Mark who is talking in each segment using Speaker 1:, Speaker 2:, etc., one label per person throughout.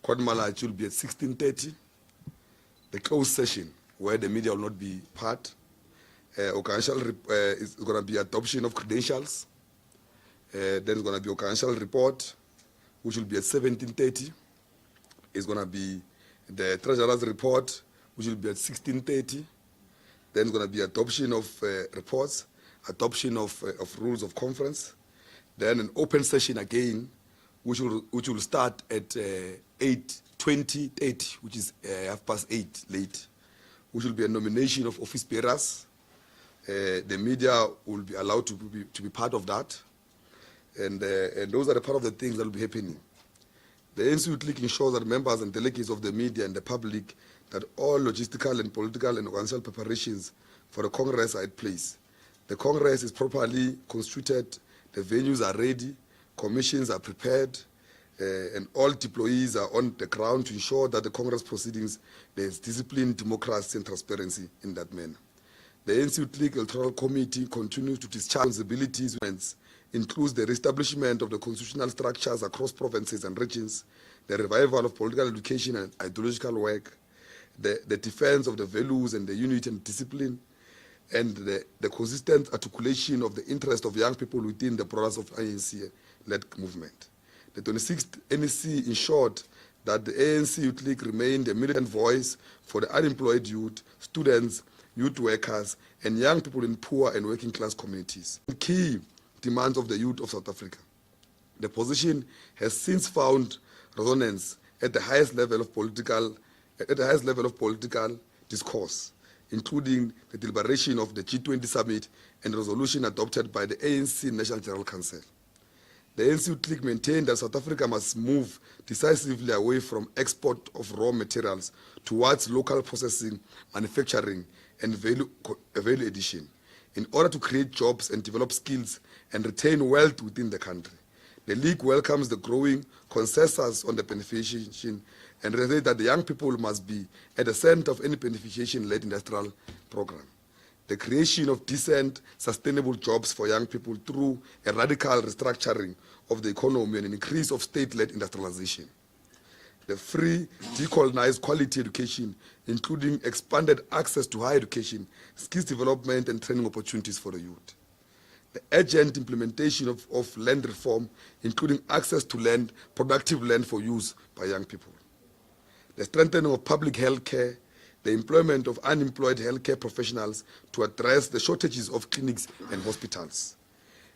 Speaker 1: Court Malach will be at 16:30. The closed session, where the media will not be part. Is going to be adoption of credentials. Then it's going to be occasional report, which will be at 17:30. It's going to be the treasurer's report, which will be at 16:30. Then it's going to be adoption of reports, adoption of rules of conference. Then an open session again, which will start at 8:20, which is 8:30 late, which will be a nomination of office bearers. The media will be allowed to be part of that. And those are the part of the things that will be happening. The ANC Youth League ensures that members and delegates of the media and the public that all logistical and political and organizational preparations for the Congress are at place. The Congress is properly constituted, the venues are ready, commissions are prepared, and all deployees are on the ground to ensure that the Congress proceedings, there is discipline, democracy, and transparency in that manner. The ANC Youth League Electoral Committee continues to discharge responsibilities, includes the reestablishment of the constitutional structures across provinces and regions, the revival of political education and ideological work, the defense of the values and the unity and discipline, and the consistent articulation of the interest of young people within the process of ANC-led movement. The 26th NEC ensured that the ANC Youth League remained a militant voice for the unemployed youth, students, youth workers, and young people in poor and working class communities. Key demands of the youth of South Africa. The position has since found resonance at the highest level of political discourse, including the deliberation of the G20 summit and resolution adopted by the ANC National General Council. The ANC Youth League maintained that South Africa must move decisively away from export of raw materials towards local processing, manufacturing, and value addition in order to create jobs and develop skills and retain wealth within the country. The League welcomes the growing consensus on the beneficiation and reiterates that the young people must be at the center of any beneficiation-led industrial program. The creation of decent, sustainable jobs for young people through a radical restructuring of the economy and an increase of state-led industrialization. The free, decolonized quality education, including expanded access to higher education, skills development, and training opportunities for the youth. The urgent implementation of land reform, including access to land, productive land for use by young people. The strengthening of public health care, the employment of unemployed healthcare professionals to address the shortages of clinics and hospitals.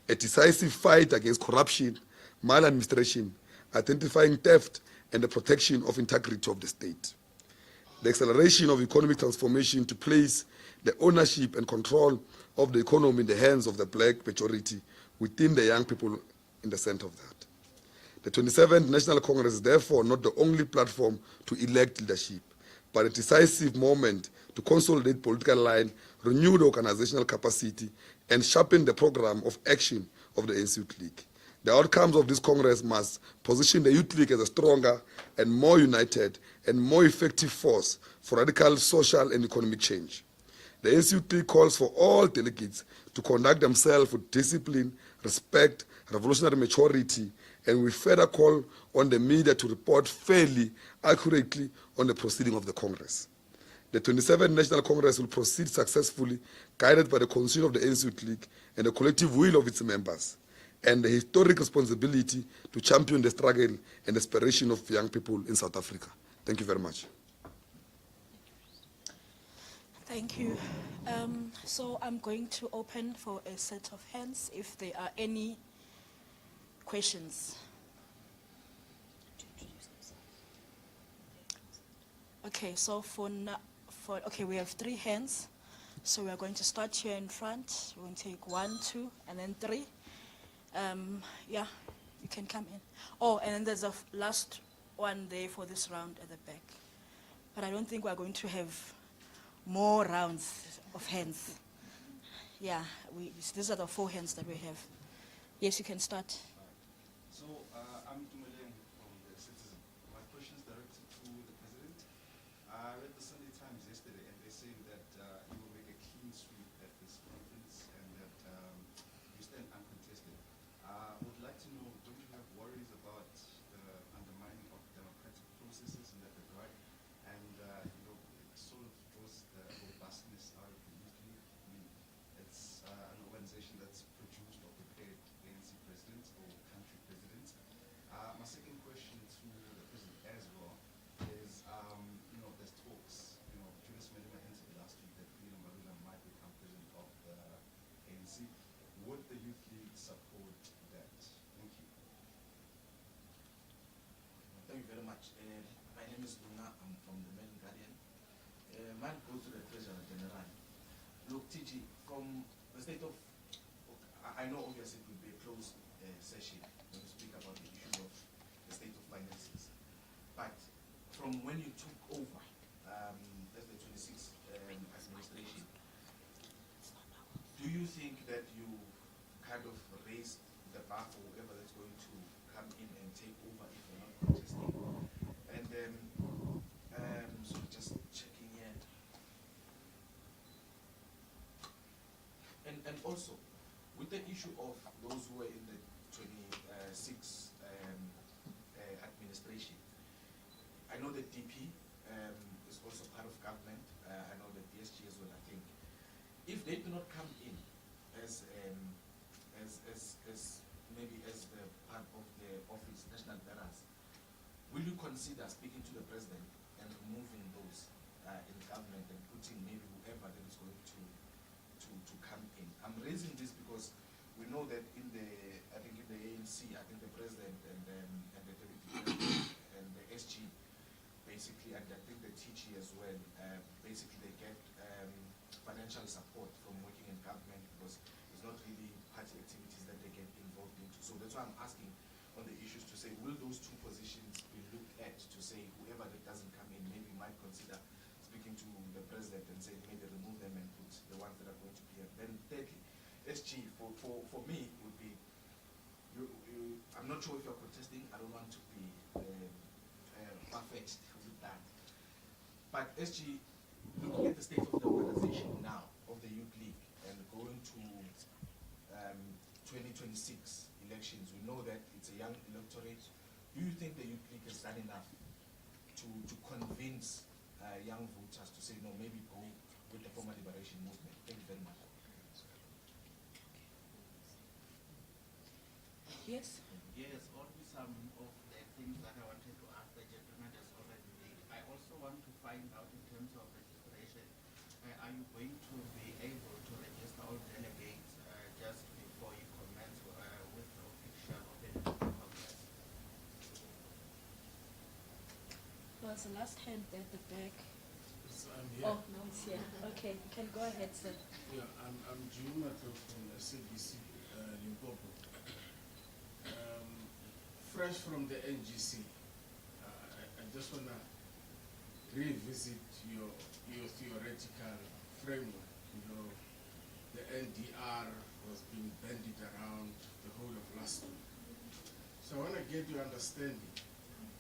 Speaker 1: A decisive fight against corruption, maladministration, identifying theft, and the protection of integrity of the state. The acceleration of economic transformation to place the ownership and control of the economy in the hands of the black majority within the young people in the center of that. The 27th National Congress is therefore not the only platform to elect leadership, but a decisive moment to consolidate political line, renew the organizational capacity, and sharpen the program of action of the ANC Youth League. The outcomes of this Congress must position the Youth League as a stronger and more united and more effective force for radical social and economic change. The ANC Youth League calls for all delegates to conduct themselves with discipline, respect, revolutionary maturity, and we further call on the media to report fairly, accurately on the proceeding of the Congress. The 27th National Congress will proceed successfully, guided by the constitution of the ANC Youth League and the collective will of its members, and the historic responsibility to champion the struggle and aspiration of young people in South Africa. Thank you very much.
Speaker 2: Thank you. So I'm going to open for a set of hands if there are any questions. Okay, so okay, we have 3 hands. So we are going to start here in front. We're going to take 1, 2, and then 3. Yeah, you can come in. Oh, and then there's a last one there for this round at the back. But I don't think we're going to have more rounds of hands. Yeah, these are the 4 hands that we have. Yes, you can start.
Speaker 3: So, I'm Tumeleng from the Citizen. My question is directed to the President. I read the Sunday Times yesterday, and they're saying that you will make a clean sweep at this conference and that you stand uncontested. I would like to know, don't you have worries about the undermining of democratic process
Speaker 4: much. My name is Luna. I'm from the Mail Guardian. Mine goes to the Treasurer General. Look, TG, from the state of, I know obviously it will be a closed session when we speak about the issue of the state of finances. But from when you took over as the 26th administration, do you think that you kind of raised the bar for whoever that's going to come in and take over if you're not contesting? And then, so just checking here. And also, with the issue of those who were in the 26 administration, I know that DP is also part of government. I know that DSG as well, I think. If they do not come in as maybe as the part of the office, national bearers, will you consider speaking to the president and removing those in government and putting maybe whoever that is going to come in? I'm raising this because we know that in the ANC, I think the president and the deputy president and the SG basically, and I think the TG as well, basically they get financial support from working in government because it's not really party activities that they get involved into. So that's why I'm asking on the issues to say, will those two positions be looked at to say whoever that doesn't come in maybe might consider speaking to the president and say maybe remove them and put the ones that are going to be here. Then thirdly, SG, for me, would be, I'm not sure if you're contesting, I don't want to be far-fetched with that. But SG, looking at the state of the organization now, of the Youth League, and going to 2026 elections, we know that it's a young electorate. Do you think the Youth League has done enough to convince young voters to say, no, maybe go with the former liberation movement? Thank you very much.
Speaker 2: Yes?
Speaker 5: Yes, only some of the things that I wanted to ask the gentleman has already made. I also want to find out in terms of registration, are you going to be able to register all delegates just before you commence with the official opening of the Congress?
Speaker 2: Was the last hand at the back?
Speaker 6: So I'm here.
Speaker 2: Oh, no, it's here. Okay, you can go ahead, sir.
Speaker 6: Yeah, I'm Juma from SABC, Limpopo. Fresh from the NGC, I just want to revisit your theoretical framework. You know, the NDR was being bandied around the whole of last week. So I want to get your understanding.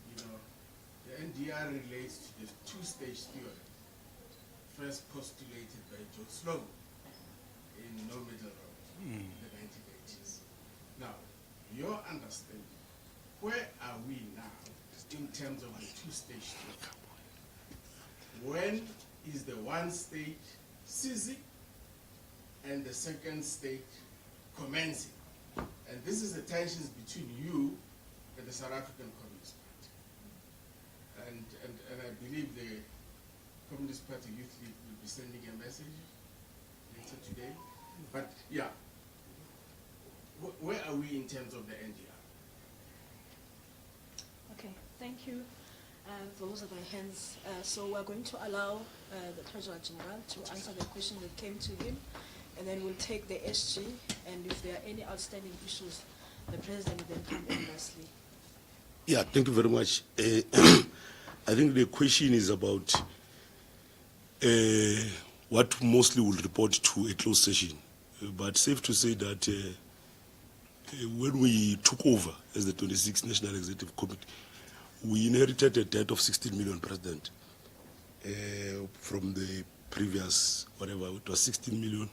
Speaker 6: You know, the NDR relates to the two-stage theory, first postulated by Joe Slovo in No Middle Road in the 1980s. Now, your understanding, where are we now in terms of the two-stage theory? When is the one stage ceasing and the second stage commencing? And this is the tensions between you and the South African Communist Party. And I believe the Communist Party Youth League will be sending a message later today. But yeah, where are we in terms of the NDR?
Speaker 2: Okay, thank you. Those are the hands. So we're going to allow the Treasurer General to answer the question that came to him, and then we'll take the SG, and if there are any outstanding issues, the President will then come in lastly.
Speaker 7: Yeah, thank you very much. I think the question is about what mostly will report to a closed session. But safe to say that when we took over as the 26th National Executive Committee, we inherited a debt of 16 million, President, from the previous, whatever, it was 16 million.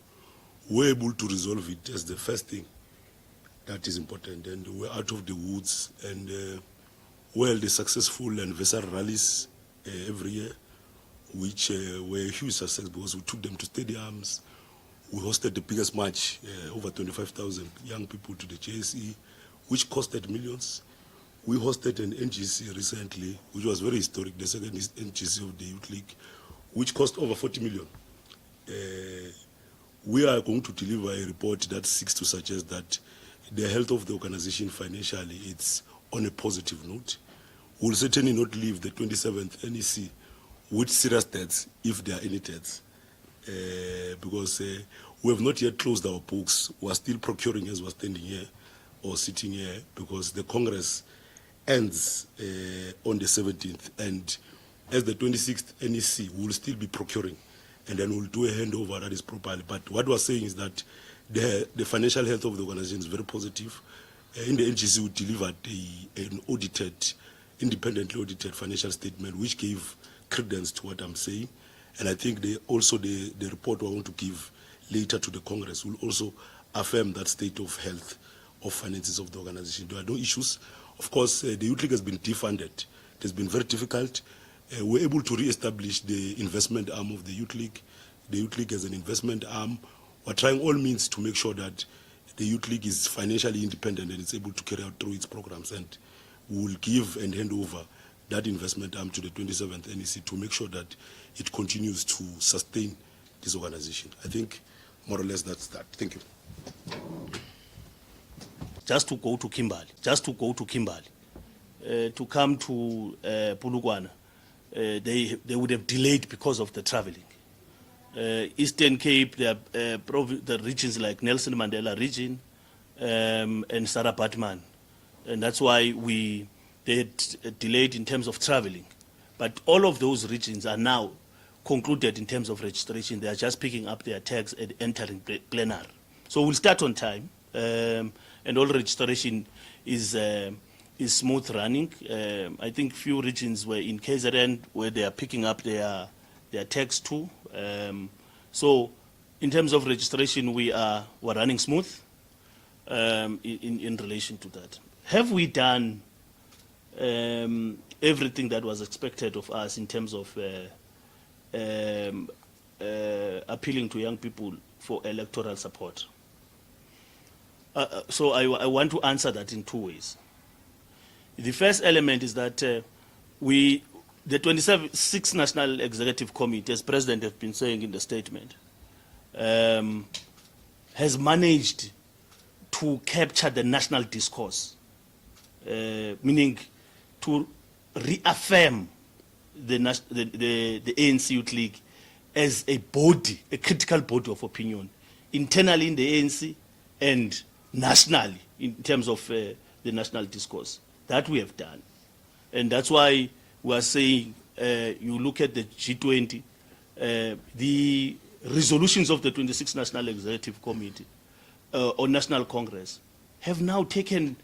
Speaker 7: We're able to resolve it as the first thing that is important. And we're out of the woods, and well, the successful anniversary rallies every year, which were a huge success because we took them to stadiums. We hosted the biggest march, over 25,000 young people to the JSE, which costed millions. We hosted an NGC recently, which was very historic, the second NGC of the Youth League, which cost over 40 million. We are going to deliver a report that seeks to suggest that the health of the organization financially, it's on a positive note. we will certainly not leave the 27th NEC with serious debts, if there are any debts, because we have not yet closed our books. We are still procuring as we're standing here or sitting here, because the Congress ends on the 17th, and as the 26th NEC, we will still be procuring, and then we'll do a handover that is properly. But what we're saying is that the financial health of the organization is very positive. In the NGC, we delivered an audited, independently audited financial statement, which gave credence to what I'm saying. And I think the report I want to give later to the Congress will also affirm that state of health of finances of the organization. There are no issues. Of course, the Youth League has been defunded. It has been very difficult. We're able to re-establish the investment arm of the Youth League. The Youth League has an investment arm. We're trying all means to make sure that the Youth League is financially independent and it's able to carry out through its programs. And we will give and hand over that investment arm to the 27th NEC to make sure that it continues to sustain this organization. I think more or less that's that. Thank you.
Speaker 8: Just to go to Kimberley, to come to Polokwane, they would have delayed because of the traveling. Eastern Cape, the regions like Nelson Mandela region and Sarah Batman, and that's why they had delayed in terms of traveling. But all of those regions are now concluded in terms of registration. They are just picking up their tags and entering plenary. So we'll start on time, and all registration is smooth running. I think few regions were in KZN where they are picking up their tags too. So in terms of registration, we're running smooth in relation to that. Have we done everything that was expected of us in terms of appealing to young people for electoral support? So I want to answer that in two ways. The first element is that the 26th National Executive Committee, as President has been saying in the statement, has managed to capture the national discourse, meaning to reaffirm the ANC Youth League as a body, a critical body of opinion, internally in the ANC and nationally in terms of the national discourse. That we have done. And that's why we are saying, you look at the G20, the resolutions of the 26th National Executive Committee or National Congress have now taken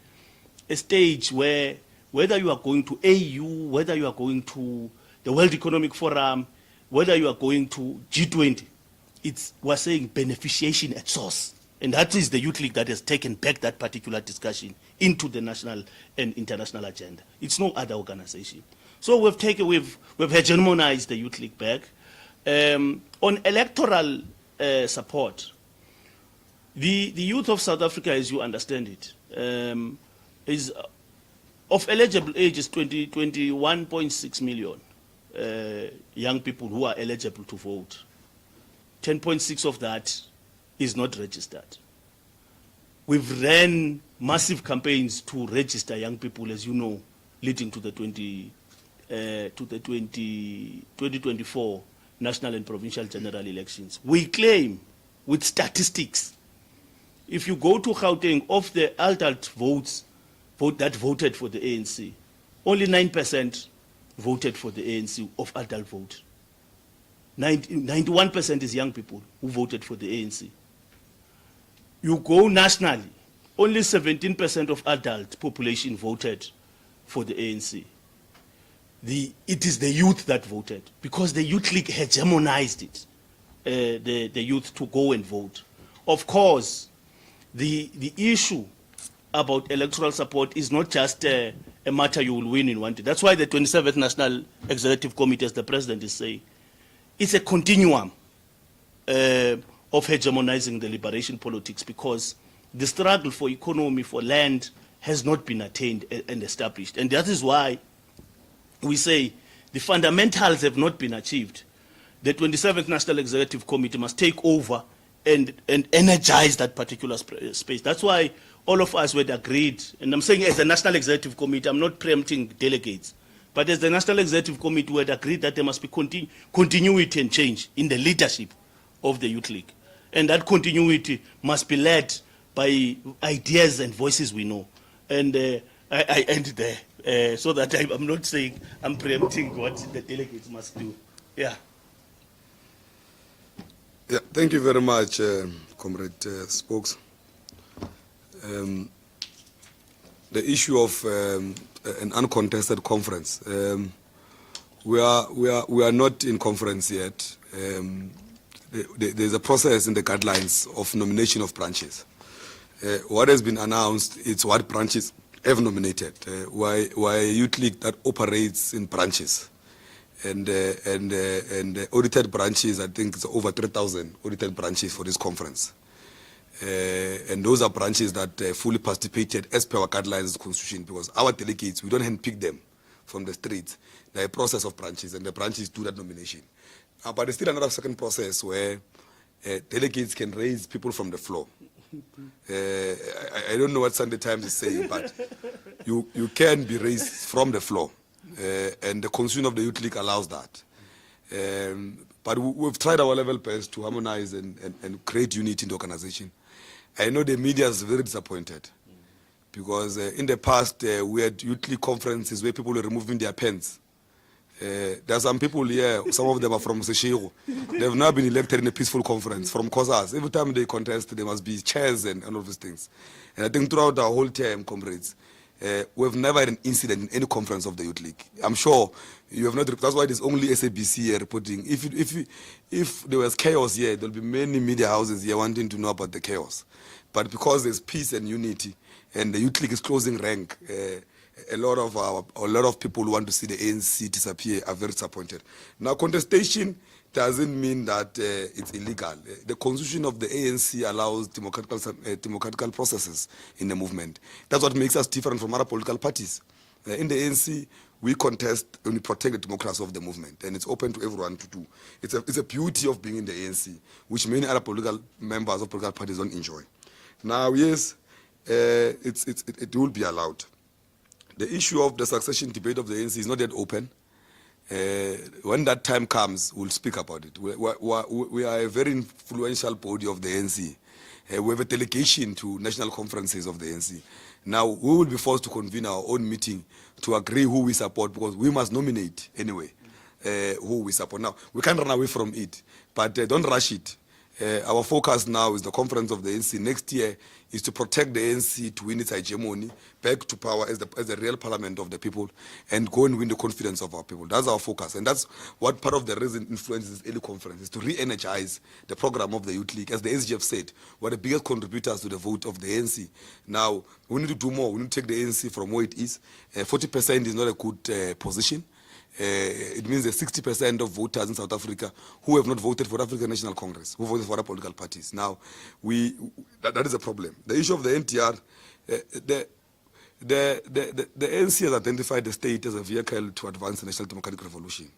Speaker 8: a stage where whether you are going to AU, whether you are going to the World Economic Forum, whether you are going to G20, we're saying beneficiation at source. And that is the Youth League that has taken back that particular discussion into the national and international agenda. It's no other organization. So we've hegemonized the Youth League back. On electoral support, the youth of South Africa, as you understand it, is of eligible age is 21.6 million young people who are eligible to vote. 10.6 of that is not registered. We've ran massive campaigns to register young people, as you know, leading to the 2024 national and provincial general elections. We claim with statistics, if you go to Gauteng, of the adult votes that voted for the ANC, only 9% voted for the ANC of adult vote. 91% is young people who voted for the ANC. You go nationally, only 17% of adult population voted for the ANC. It is the youth that voted because the Youth League hegemonized it, the youth to go and vote. Of course, the issue about electoral support is not just a matter you will win in one day. That's why the 27th National Executive Committee, as the President is saying, it's a continuum of hegemonizing the liberation politics, because the struggle for economy, for land, has not been attained and established. And that is why we say the fundamentals have not been achieved. The 27th National Executive Committee must take over and energize that particular space. That's why all of us were agreed, and I'm saying as a National Executive Committee, I'm not preempting delegates, But as the National Executive Committee, we had agreed that there must be continuity and change in the leadership of the Youth League. And that continuity must be led by ideas and voices we know. And I end there, so that I'm not saying I'm preempting what the delegates must do. Yeah.
Speaker 1: Yeah, thank you very much, Comrade Spokes. The issue of an uncontested conference. We are not in conference yet. There's a process in the guidelines of nomination of branches. What has been announced is what branches have nominated. Why a youth league that operates in branches, and audited branches. I think it's over 3,000 audited branches for this conference. And those are branches that fully participated as per our guidelines of the constitution, because our delegates, we don't handpick them from the streets. They're a process of branches, and the branches do that nomination. But there's still another second process where delegates can raise people from the floor. I don't know what Sunday Times is saying, but you can be raised from the floor. And the constitution of the Youth League allows that. But we've tried our level best to harmonize and create unity in the organization. I know the media is very disappointed because in the past we had Youth League conferences where people were removing their pens. There are some people here, some of them are from Seshego. They've now been elected in a peaceful conference from COSAS. Every time they contest, there must be chairs and all these things. And I think throughout our whole term, comrades, we've never had an incident in any conference of the Youth League. I'm sure you have not. That's why there's only SABC here reporting. If there was chaos here, there'll be many media houses here wanting to know about the chaos. But because there's peace and unity, and the Youth League is closing rank, a lot of people who want to see the ANC disappear are very disappointed. Now, contestation doesn't mean that it's illegal. The constitution of the ANC allows democratical processes in the movement. That's what makes us different from other political parties. In the ANC, we contest and we protect the democracy of the movement, and it's open to everyone to do. It's a beauty of being in the ANC, which many other political members of political parties don't enjoy. Now, yes, it will be allowed. The issue of the succession debate of the ANC is not yet open. When that time comes, we'll speak about it. We are a very influential body of the ANC. We have a delegation to national conferences of the ANC. Now, we will be forced to convene our own meeting to agree who we support, because we must nominate anyway who we support. Now, we can't run away from it, but don't rush it. Our focus now is the conference of the ANC next year is to protect the ANC to win its hegemony, back to power as the real parliament of the people, and go and win the confidence of our people. That's our focus, and that's what part of the reason influences this early conference is to re-energize the program of the Youth League. As the SGF said, we're the biggest contributors to the vote of the ANC. Now, we need to do more. We need to take the ANC from where it is. 40% is not a good position. It means that 60% of voters in South Africa who have not voted for African National Congress, who voted for other political parties. Now, that is a problem. The issue of the NTR, the ANC has identified the state as a vehicle to advance the national democratic revolution.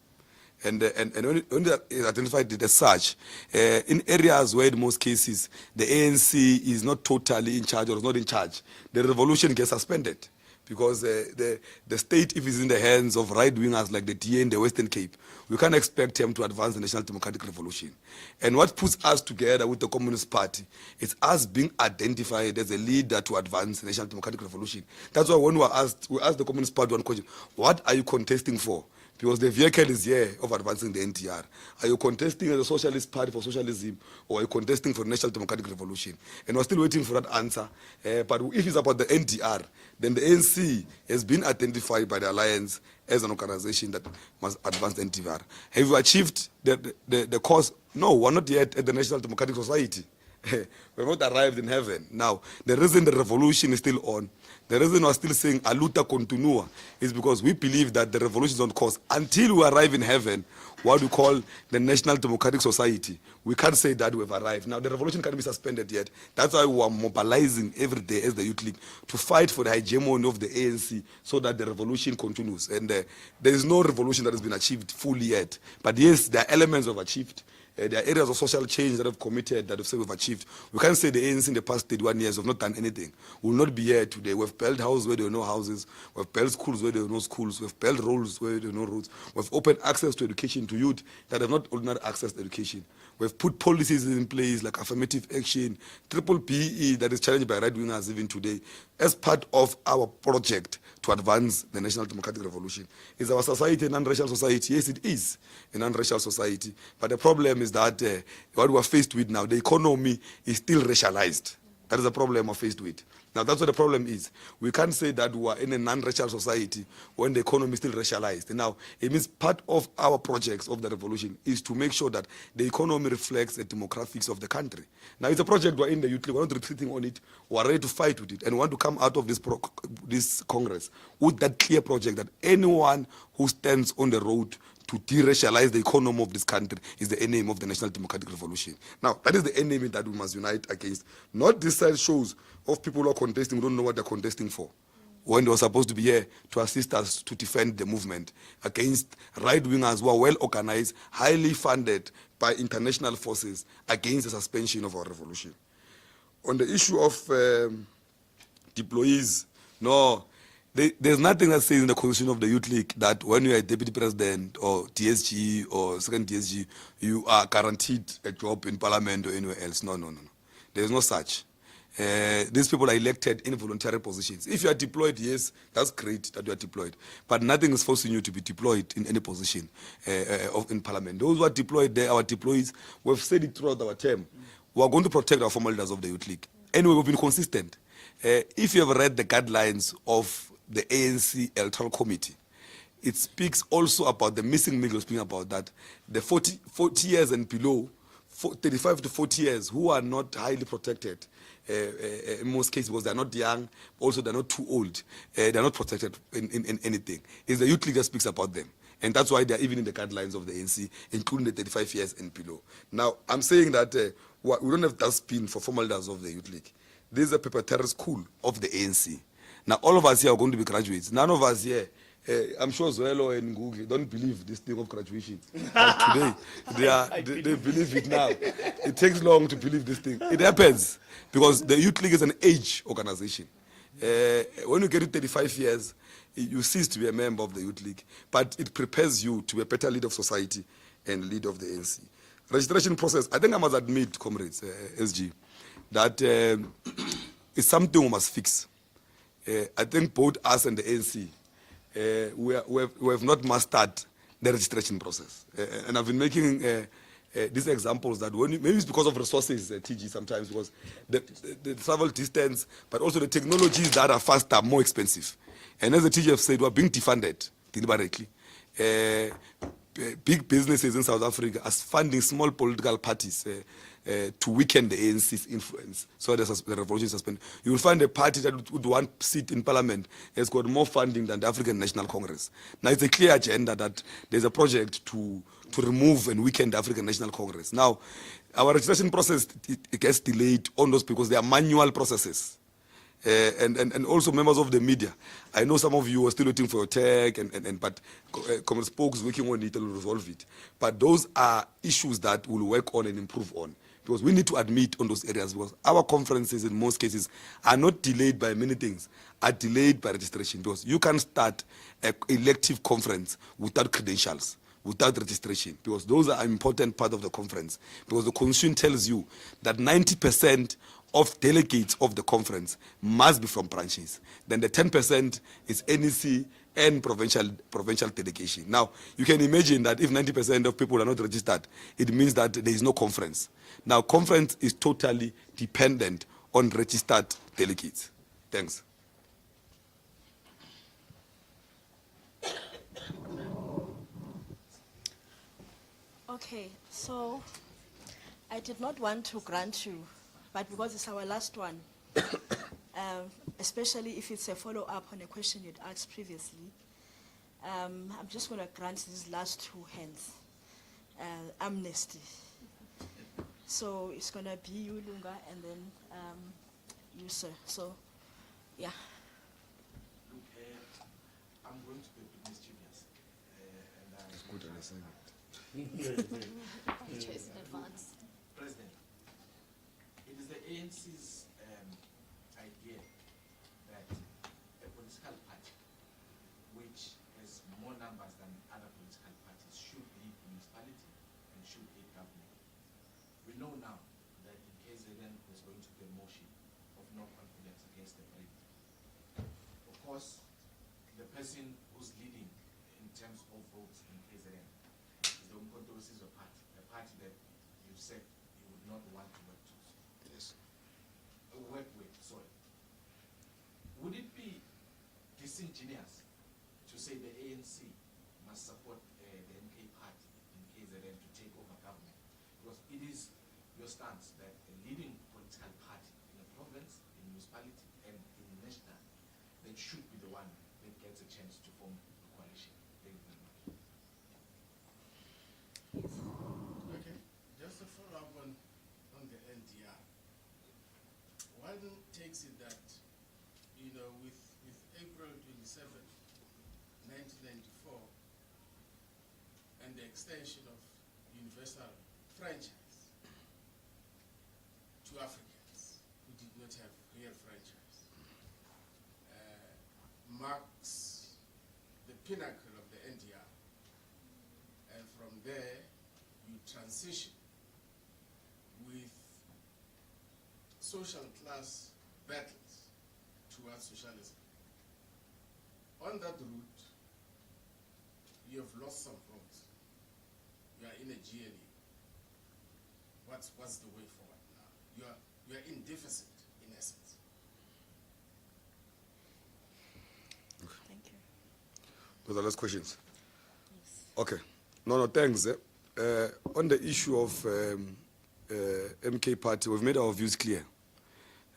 Speaker 1: And when they identified it as such, in areas where in most cases the ANC is not totally in charge or is not in charge, the revolution gets suspended. Because the state, if it's in the hands of right-wingers like the DA in the Western Cape, we can't expect them to advance the national democratic revolution. And what puts us together with the Communist Party is us being identified as a leader to advance the national democratic revolution. That's why when we asked the Communist Party one question: what are you contesting for? Because the vehicle is here of advancing the NTR. Are you contesting as a socialist party for socialism, or are you contesting for national democratic revolution? And we're still waiting for that answer. But if it's about the NTR, then the ANC has been identified by the Alliance as an organization that must advance the NTR. Have you achieved the cause? No, we're not yet at the National Democratic Society. We've not arrived in heaven. Now, the reason the revolution is still on, the reason we're still saying a luta continua, is because we believe that the revolution is on course. Until we arrive in heaven, what we call the National Democratic Society, we can't say that we've arrived. Now, the revolution can't be suspended yet. That's why we are mobilizing every day as the Youth League to fight for the hegemony of the ANC so that the revolution continues. And there is no revolution that has been achieved fully yet. But yes, there are elements of achieved. There are areas of social change that have committed, that have said we've achieved. We can't say the ANC in the past 31 years have not done anything. We will not be here today. We've built houses where there were no houses. We've built schools where there were no schools. We've built roads where there were no roads. We've opened access to education to youth that have not ordinary access to education. We've put policies in place like affirmative action, triple BE that is challenged by right-wingers even today as part of our project to advance the national democratic revolution. Is our society a non-racial society? Yes, it is a non-racial society. But the problem is that what we are faced with now, the economy is still racialized. That is the problem we're faced with. Now, that's what the problem is. We can't say that we are in a non-racial society when the economy is still racialized. Now, it means part of our projects of the revolution is to make sure that the economy reflects the demographics of the country. Now, it's a project we're in the Youth League. We're not retreating on it. We're ready to fight with it. And we want to come out of this Congress with that clear project that anyone who stands on the road to de-racialize the economy of this country is the enemy of the national democratic revolution. Now, that is the enemy that we must unite against. Not these side shows of people who are contesting, who don't know what they're contesting for, when they were supposed to be here to assist us to defend the movement against right-wingers who are well-organized, highly funded by international forces against the suspension of our revolution. On the issue of deployees, no, there's nothing that says in the constitution of the Youth League that when you are a deputy president or DSG or second DSG, you are guaranteed a job in parliament or anywhere else. No. There's no such. These people are elected in voluntary positions. If you are deployed, yes, that's great that you are deployed. But nothing is forcing you to be deployed in any position in parliament. Those who are deployed there, our deployees, we've said it throughout our term. We are going to protect our former leaders of the Youth League. Anyway, we've been consistent. If you have read the guidelines of the ANC Electoral Committee, it speaks also about the missing middle, speaking about that. The 40 years and below, 35 to 40 years, who are not highly protected, in most cases because they're not young, also they're not too old, they're not protected in anything. It's the Youth League that speaks about them. And that's why they're even in the guidelines of the ANC, including the 35 years and below. Now, I'm saying that we don't have that spin for former leaders of the Youth League. This is a preparatory school of the ANC. Now, all of us here are going to be graduates. None of us here, I'm sure Zoelo and Google don't believe this thing of graduation. But today, they believe it now. It takes long to believe this thing. It happens because the Youth League is an age organization. When you get to 35 years, you cease to be a member of the Youth League. But it prepares you to be a better leader of society and leader of the ANC. Registration process, I think I must admit, comrades, SG, that it's something we must fix. I think both us and the ANC, we have not mastered the registration process. And I've been making these examples that maybe it's because of resources, TG sometimes, because the travel distance, but also the technologies that are faster, more expensive. And as the TG have said, we're being defunded deliberately. Big businesses in South Africa are funding small political parties to weaken the ANC's influence. So the revolution is suspended. You will find a party that would one seat in parliament has got more funding than the African National Congress. Now it's a clear agenda that there's a project to remove and weaken the African National Congress. Now, our registration process, it gets delayed on those because they are manual processes. And also members of the media. I know some of you are still waiting for your tag, but Common Spokes is working on it and will resolve it. But those are issues that we'll work on and improve on. Because we need to admit on those areas, because our conferences in most cases are not delayed by many things, are delayed by registration. Because you can start an elective conference without credentials, without registration, because those are an important part of the conference. Because the constitution tells you that 90% of delegates of the conference must be from branches. Then the 10% is NEC and provincial delegation. Now, you can imagine that if 90% of people are not registered, it means that there is no conference. Now, conference is totally dependent on registered delegates. Thanks.
Speaker 2: Okay, so I did not want to grant you, but because it's our last one, especially if it's a follow-up on a question you'd asked previously, I'm just going to grant these last two hands amnesty. So it's going to be you, Lunga, and then you, sir. So, yeah.
Speaker 4: Look, I'm going to be a bit mischievous.
Speaker 1: Good understanding.
Speaker 2: Apologize in advance.
Speaker 4: President, it is the ANC's idea that a political party which has more numbers than other political parties should lead municipality and should lead government. We know now that in KZN there's going to be a motion of no confidence against the president. Of course, the person who's leading in terms of votes in KZN is the Umkhonto weSizwe party, a party that you've said you would not want to work to.
Speaker 1: Yes.
Speaker 4: Work with, sorry. Would it be disingenuous to say the ANC must support the MK party in KZN to take over government? Because it is your stance that a leading political party in a province, in municipality, and in national, that should be the one that gets a chance to form a coalition. Thank you very much.
Speaker 6: Okay, just to follow up on the NDR. One takes it that, you know, with April 27, 1994, and the extension of universal franchise to Africans who did not have real franchise, marks the pinnacle of the NDR. And from there, you transition with social class battles towards socialism. On that route, you have lost some votes. You are in a GLE. What's the way forward now? You are in deficit, in essence.
Speaker 2: Thank you.
Speaker 1: Those are the last questions.
Speaker 2: Yes.
Speaker 1: Okay. No, thanks. On the issue of MK party, we've made our views clear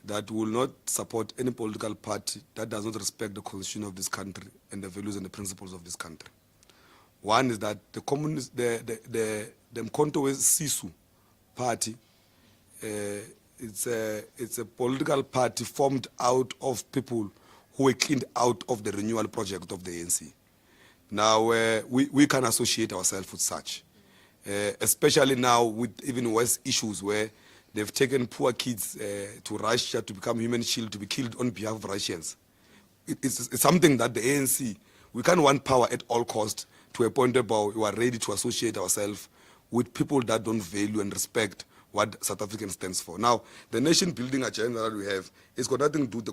Speaker 1: that we will not support any political party that does not respect the constitution of this country and the values and the principles of this country. One is that the communist, the Umkhonto weSizwe party, it's a political party formed out of people who were cleaned out of the renewal project of the ANC. Now, we can associate ourselves with such, especially now with even worse issues where they've taken poor kids to Russia to become human shield, to be killed on behalf of Russians. It's something that the ANC, we can't want power at all costs to a point where we are ready to associate ourselves with people that don't value and respect what South African stands for. Now, the nation-building agenda that we have, it's got nothing to do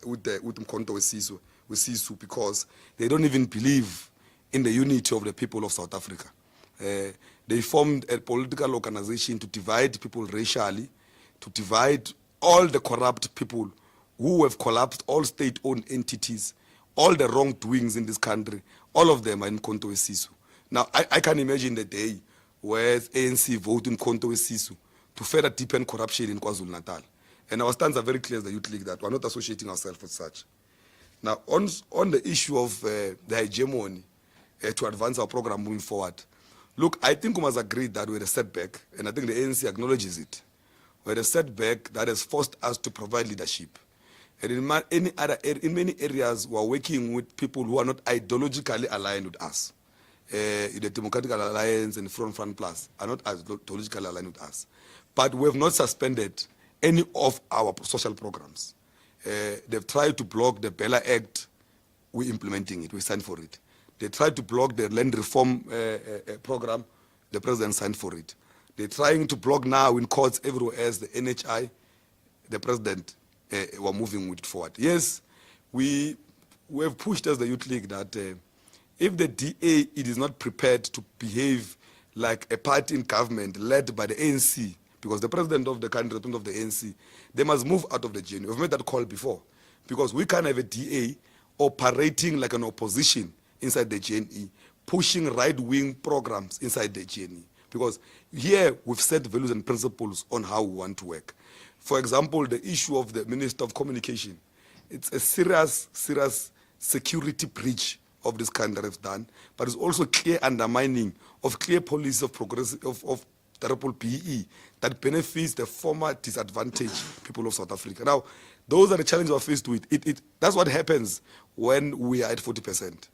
Speaker 1: with the Umkhonto weSizwe because they don't even believe in the unity of the people of South Africa. They formed a political organization to divide people racially, to divide all the corrupt people who have collapsed all state-owned entities, all the wrongdoings in this country, all of them are in Umkhonto weSizwe. Now, I can imagine the day where ANC vote in Umkhonto weSizwe to further deepen corruption in KwaZulu-Natal. And our stance are very clear as the Youth League that we're not associating ourselves with such. Now, on the issue of the hegemony to advance our program moving forward, look, I think we must agree that we're a setback, and I think the ANC acknowledges it. We're a setback that has forced us to provide leadership. And in many areas, we're working with people who are not ideologically aligned with us. The Democratic Alliance and Front Plus are not ideologically aligned with us. But we have not suspended any of our social programs. They've tried to block the Bella Act. We're implementing it. We signed for it. They tried to block the land reform program. The president signed for it. They're trying to block now in courts everywhere else the NHI. The president were moving with it forward. Yes, we have pushed as the Youth League that if the DA it is not prepared to behave like a party in government led by the ANC, because the president of the country, the president of the ANC, they must move out of the journey. We've made that call before, because we can't have a DA operating like an opposition inside the GNE, pushing right-wing programs inside the GNE. Because here we've set values and principles on how we want to work. For example, the issue of the Minister of Communication, it's a serious security breach of this country has done, but it's also clear undermining of clear policies of progressive of terrible PE that benefits the former disadvantaged people of South Africa. Now, those are the challenges we're faced with. That's what happens when we are at 40%.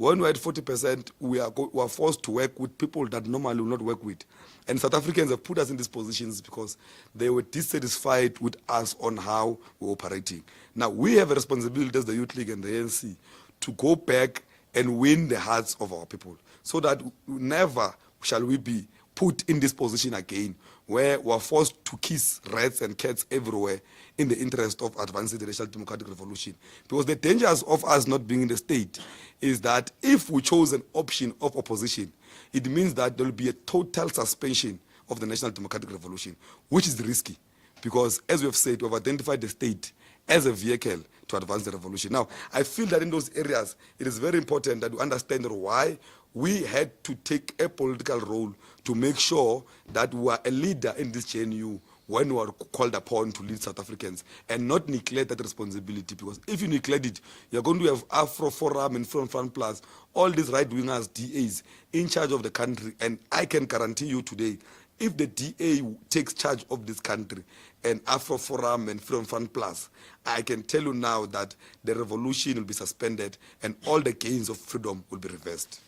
Speaker 1: When we're at 40%, we are forced to work with people that normally will not work with. And South Africans have put us in these positions because they were dissatisfied with us on how we're operating. Now, we have a responsibility as the Youth League and the ANC to go back and win the hearts of our people so that never shall we be put in this position again where we're forced to kiss rats and cats everywhere in the interest of advancing the racial democratic revolution. Because the dangers of us not being in the state is that if we chose an option of opposition, it means that there will be a total suspension of the national democratic revolution, which is risky. Because as we have said, we have identified the state as a vehicle to advance the revolution. Now, I feel that in those areas, it is very important that we understand why we had to take a political role to make sure that we are a leader in this GNU when we are called upon to lead South Africans and not neglect that responsibility. Because if you neglect it, you're going to have Afro Forum and Front Plus, all these right-wingers, DAs, in charge of the country. And I can guarantee you today, if the DA takes charge of this country and Afro Forum and Front Plus, I can tell you now that the revolution will be suspended and all the gains of freedom will be reversed.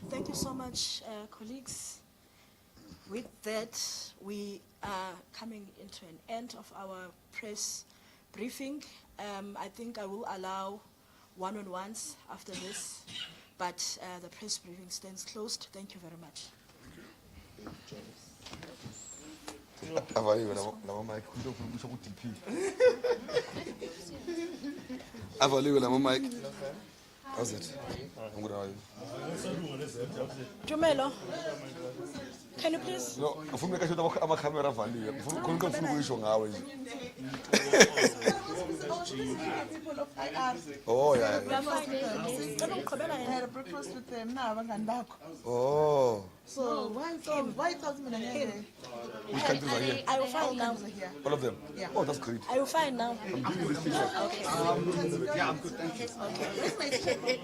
Speaker 2: Thank you so much, colleagues. With that, we are coming into an end of our press briefing. I think I will allow one-on-ones after this, but the press briefing stands closed. Thank you very much.
Speaker 1: How's it? I'm good, how are you?
Speaker 2: Tumelo, can you please?
Speaker 1: No, ufuna kasho ukuthi ama-camera avaliwe. Ufuna ukuyisho ngawe nje. Oh, yeah.
Speaker 2: We are fine.
Speaker 9: I had a breakfast with them now,
Speaker 1: Oh.
Speaker 9: so why tells me that
Speaker 1: Which countries are here?
Speaker 2: I will find now.
Speaker 9: here?
Speaker 1: All of them?
Speaker 9: Yeah.
Speaker 1: Oh, that's great.
Speaker 2: I will find now.
Speaker 1: I'm giving this picture.
Speaker 2: Okay.
Speaker 3: Yeah, I'm good, thank you.
Speaker 9: Where's my ticket?